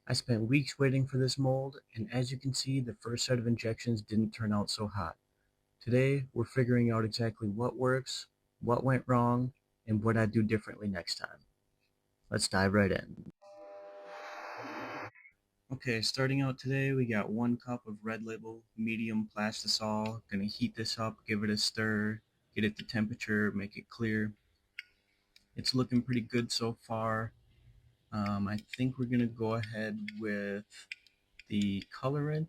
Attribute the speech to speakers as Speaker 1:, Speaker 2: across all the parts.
Speaker 1: I spent weeks waiting for this mold, and as you can see, the first set of injections didn't turn out so hot. Today, we're figuring out exactly what works, what went wrong, and what I'd do differently next time. Let's dive right in. Okay, starting out today, we got 1 cup of red label medium plastisol. Gonna heat this up, give it a stir, get it to temperature, make it clear. It's looking pretty good so far. I think we're gonna go ahead with the colorant.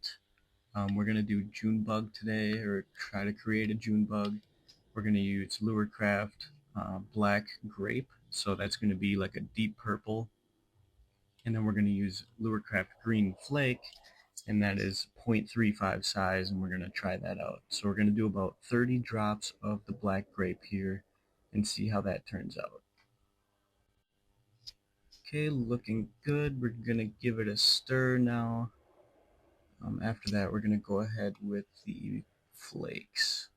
Speaker 1: We're going to do Junebug today, or try to create a Junebug. We're going to use Lurecraft Black Grape, so that's going to be like a deep purple. And then we're going to use Lurecraft Green Flake, and that is 0.35 size, and we're going to try that out. So we're going to do about 30 drops of the Black Grape here and see how that turns out. Okay, looking good. We're going to give it a stir now. After that, we're going to go ahead with the flakes.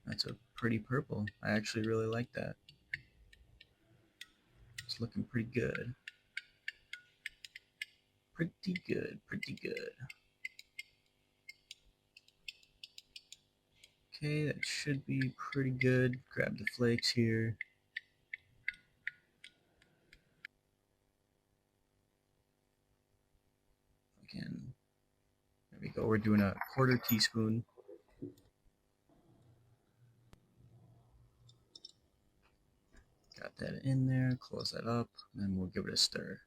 Speaker 1: That's a pretty purple. I actually really like that. It's looking pretty good. Pretty good, pretty good. Okay, that should be pretty good. Grab the flakes here. Again, there we go. We're doing a 1/4 teaspoon. Got that in there. Close that up, and then we'll give it a stir.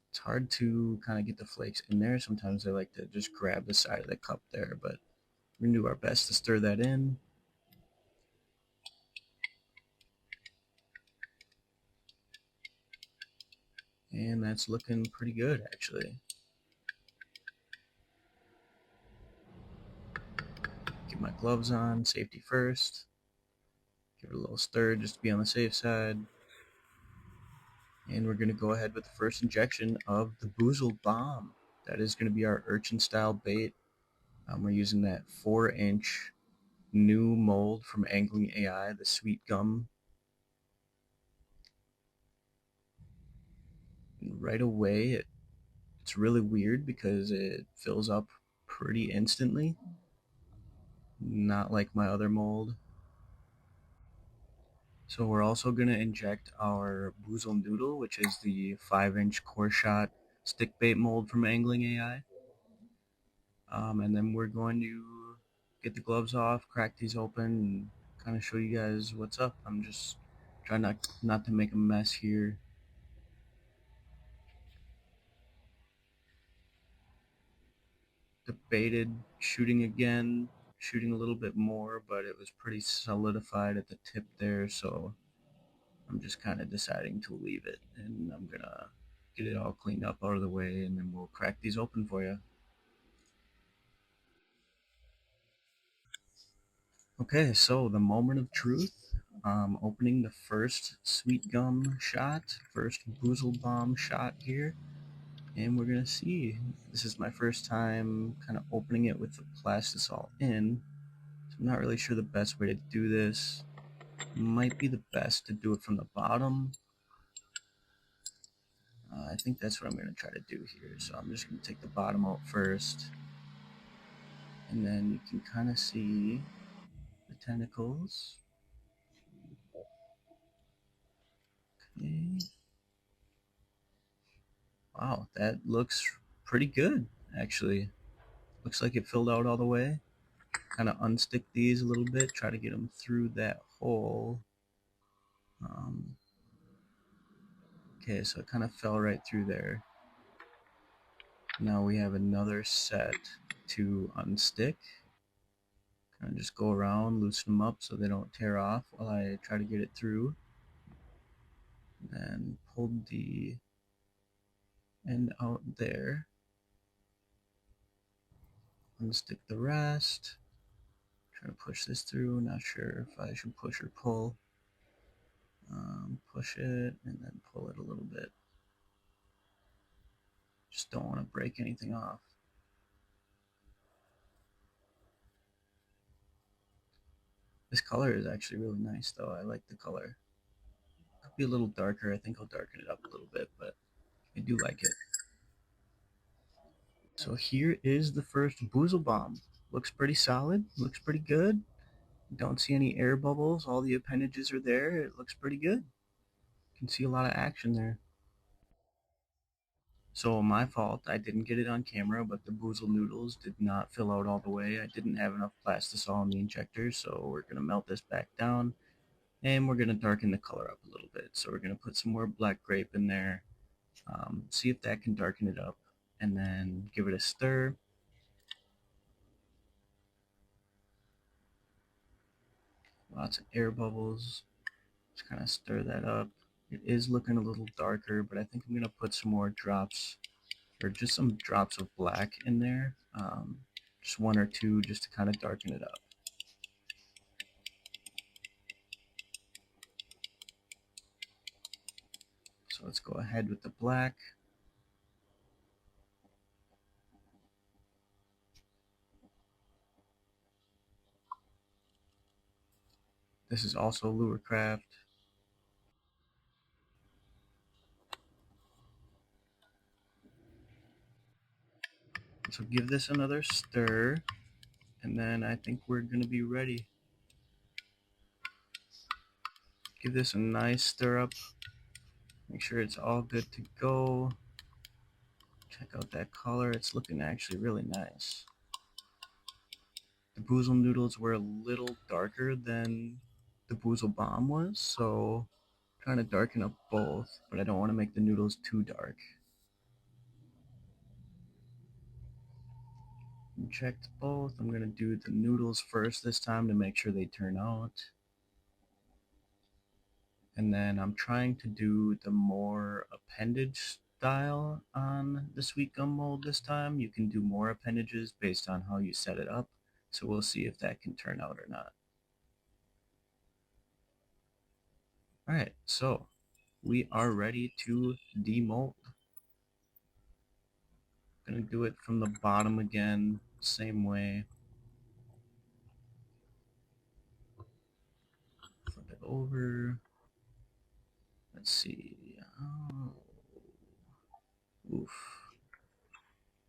Speaker 1: It's hard to kind of get the flakes in there. Sometimes I like to just grab the side of the cup there, but we're gonna do our best to stir that in. And that's looking pretty good, actually. Get my gloves on, safety first. Give it a little stir just to be on the safe side. And we're going to go ahead with the first injection of the Boozle Bomb. That is going to be our urchin style bait. We're using that 4-inch new mold from Angling AI, the Sweetgum. And right away, it's really weird because it fills up pretty instantly. Not like my other mold. So we're also going to inject our Boozle Noodle, which is the 5-inch core shot stick bait mold from Angling AI. And then we're going to get the gloves off, crack these open, and kind of show you guys what's up. I'm just trying not to make a mess here. Debated shooting again, shooting a little bit more, but it was pretty solidified at the tip there, so I'm just kind of deciding to leave it, and I'm gonna get it all cleaned up out of the way, and then we'll crack these open for you. Okay, so the moment of truth. Opening the first Sweetgum shot, first Boozle Bomb shot here, and we're gonna see. This is my first time kind of opening it with the plastisol in, so I'm not really sure the best way to do this. Might be the best to do it from the bottom. I think that's what I'm gonna try to do here. So I'm just gonna take the bottom out first, and then you can kind of see the tentacles. Okay. Wow, that looks pretty good, actually. Looks like it filled out all the way. Kind of unstick these a little bit, try to get them through that hole. Okay, so it kind of fell right through there. Now we have another set to unstick. Kind of just go around, loosen them up so they don't tear off while I try to get it through. And pulled the end out there. Unstick the rest. Try to push this through. Not sure if I should push or pull. Push it and then pull it a little bit. Just don't want to break anything off. This color is actually really nice though. I like the color. Could be a little darker. I think I'll darken it up a little bit, but I do like it. So here is the first Boozle bomb. Looks pretty solid. Looks pretty good. Don't see any air bubbles. All the appendages are there. It looks pretty good. You can see a lot of action there. So my fault. I didn't get it on camera, but the Boozle noodles did not fill out all the way. I didn't have enough plastisol in the injector, so we're going to melt this back down. And we're going to darken the color up a little bit. So we're going to put some more black grape in there. See if that can darken it up. And then give it a stir. Lots of air bubbles. Just kind of stir that up. It is looking a little darker, but I think I'm going to put some more drops, or just some drops of black in there. Just one or two, just to kind of darken it up. So let's go ahead with the black. This is also Lurecraft. So give this another stir, and then I think we're going to be ready. Give this a nice stir up. Make sure it's all good to go. Check out that color. It's looking actually really nice. The Boozle noodles were a little darker than the Boozle bomb was, so I'm trying to darken up both, but I don't want to make the noodles too dark. Checked both. I'm going to do the noodles first this time to make sure they turn out. And then I'm trying to do the more appendage style on the sweet gum mold this time. You can do more appendages based on how you set it up. So we'll see if that can turn out or not. Alright, so we are ready to demold. Gonna do it from the bottom again, same way. Flip it over. Let's see. Oh. Oof.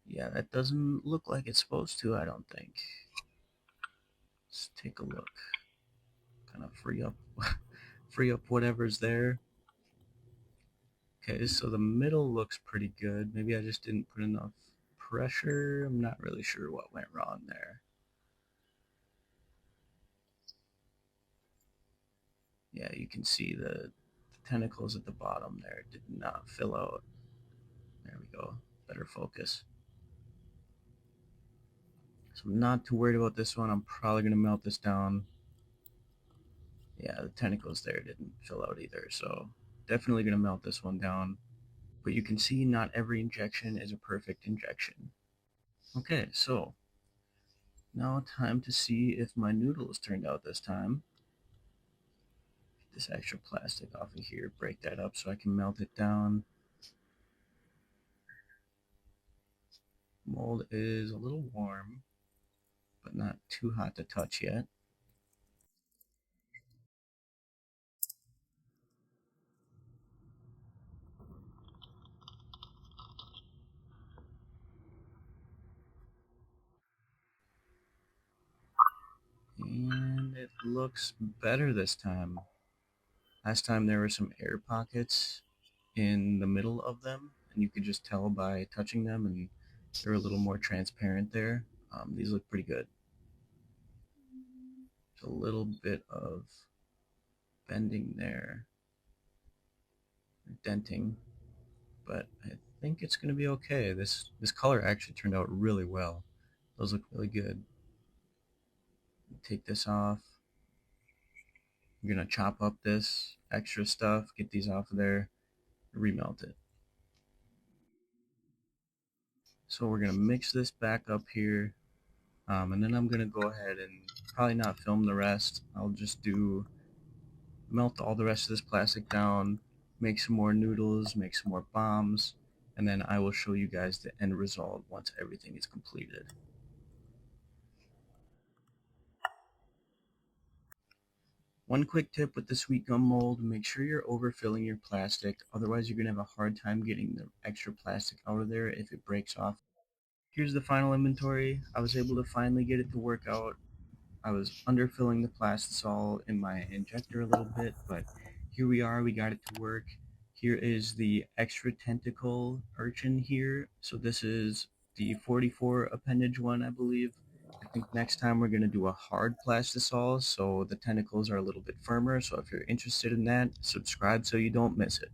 Speaker 1: Yeah, that doesn't look like it's supposed to, I don't think. Let's take a look. Kind of free up free up whatever's there. Okay, so the middle looks pretty good. Maybe I just didn't put enough pressure. I'm not really sure what went wrong there. Yeah, you can see the tentacles at the bottom there did not fill out. There we go. Better focus. So I'm not too worried about this one. I'm probably going to melt this down. Yeah, the tentacles there didn't fill out either, so definitely going to melt this one down. But you can see not every injection is a perfect injection. Okay, so now time to see if my noodles turned out this time. Get this extra plastic off of here, break that up so I can melt it down. Mold is a little warm, but not too hot to touch yet. And it looks better this time. Last time there were some air pockets in the middle of them, and you could just tell by touching them, and they're a little more transparent there. These look pretty good. There's a little bit of bending there, denting, but I think it's going to be okay. This color actually turned out really well. Those look really good. Take this off. I'm going to chop up this extra stuff, get these off of there, remelt it. So we're going to mix this back up here, and then I'm going to go ahead and probably not film the rest. I'll just melt all the rest of this plastic down, make some more noodles, make some more bombs, and then I will show you guys the end result once everything is completed. One quick tip with the sweet gum mold, make sure you're overfilling your plastic, otherwise you're going to have a hard time getting the extra plastic out of there if it breaks off. Here's the final inventory. I was able to finally get it to work out. I was underfilling the plastisol in my injector a little bit, but here we are, we got it to work. Here is the extra tentacle urchin here. So this is the 44 appendage one, I believe. I think next time we're going to do a hard plastisol, so the tentacles are a little bit firmer. So if you're interested in that, subscribe so you don't miss it.